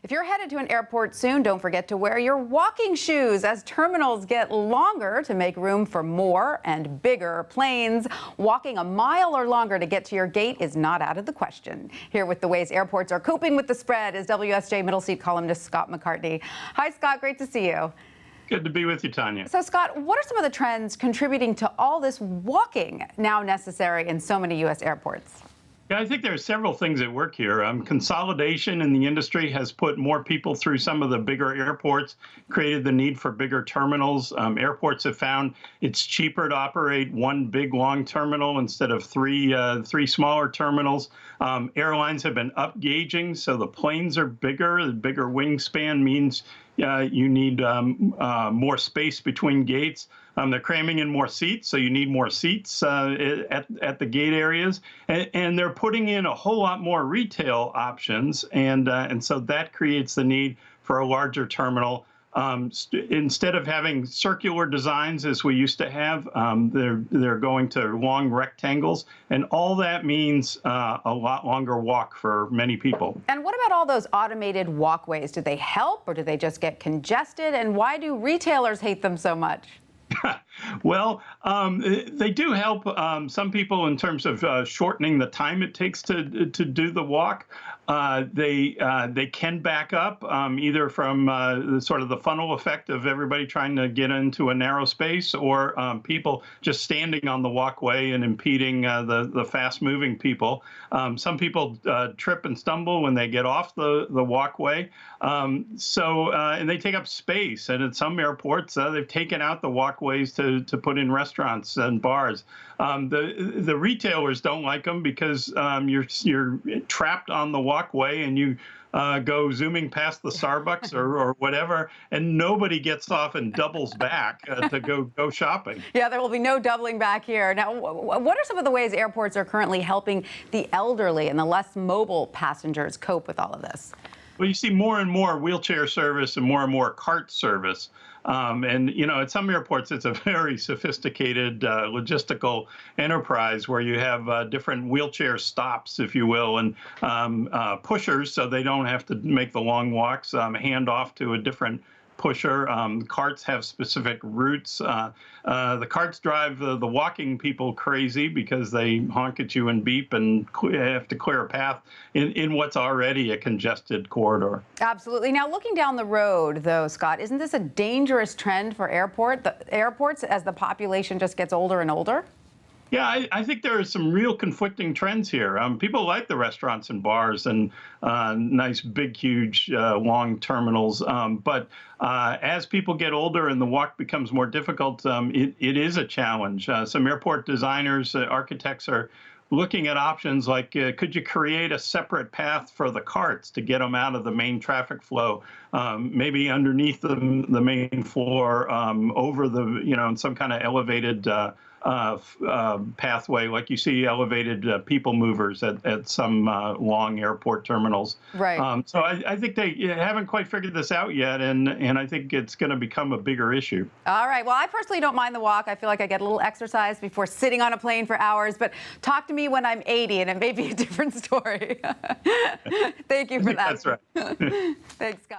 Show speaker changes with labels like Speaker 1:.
Speaker 1: If you're headed to an airport soon, don't forget to wear your walking shoes as terminals get longer to make room for more and bigger planes. Walking a mile or longer to get to your gate is not out of the question. Here with the ways airports are coping with the spread is WSJ Middle Seat columnist Scott McCartney. Hi, Scott. Great to see you.
Speaker 2: Good to be with you, Tanya.
Speaker 1: So, Scott, what are some of the trends contributing to all this walking now necessary in so many U.S. airports?
Speaker 2: Yeah, I think there are several things at work here. Consolidation in the industry has put more people through some of the bigger airports, created the need for bigger terminals. Airports have found it's cheaper to operate one big, long terminal instead of three smaller terminals. Airlines have been upgauging, so the planes are bigger. The bigger wingspan means you need more space between gates. They're cramming in more seats, so you need more seats at the gate areas, and they're putting in a whole lot more retail options, and so that creates the need for a larger terminal. Instead of having circular designs as we used to have, they're going to long rectangles, and all that means a lot longer walk for many people.
Speaker 1: And what about all those automated walkways? Do they help, or do they just get congested? And why do retailers hate them so much?
Speaker 2: Well, they do help some people in terms of shortening the time it takes to do the walk. They can back up either from the funnel effect of everybody trying to get into a narrow space, or people just standing on the walkway and impeding the fast-moving people. Some people trip and stumble when they get off the walkway, and they take up space. And at some airports, they've taken out the walkways to put in restaurants and bars. The retailers don't like them because you're trapped on the walkway, and you go zooming past the Starbucks or whatever, and nobody gets off and doubles back to go shopping.
Speaker 1: Yeah, there will be no doubling back here. Now, what are some of the ways airports are currently helping the elderly and the less mobile passengers cope with all of this?
Speaker 2: Well, you see more and more wheelchair service and more cart service. And, at some airports, it's a very sophisticated logistical enterprise where you have different wheelchair stops, if you will, and pushers, so they don't have to make the long walks, hand off to a different pusher. Carts have specific routes. The carts drive the walking people crazy because they honk at you and beep and have to clear a path in what's already a congested corridor.
Speaker 1: Absolutely. Now, looking down the road, though, Scott, isn't this a dangerous trend for airports as the population just gets older and older?
Speaker 2: Yeah, I think there are some real conflicting trends here. People like the restaurants and bars and nice, big, huge, long terminals. But as people get older and the walk becomes more difficult, it is a challenge. Some airport designers, architects are looking at options like, could you create a separate path for the carts to get them out of the main traffic flow, maybe underneath the main floor, over in some kind of elevated pathway, like you see elevated people movers at some long airport terminals.
Speaker 1: Right.
Speaker 2: So I think they haven't quite figured this out yet, and I think it's going to become a bigger issue.
Speaker 1: All right. Well, I personally don't mind the walk. I feel like I get a little exercise before sitting on a plane for hours. But talk to me when I'm 80, and it may be a different story. Thank you for that.
Speaker 2: That's right.
Speaker 1: Thanks, Scott.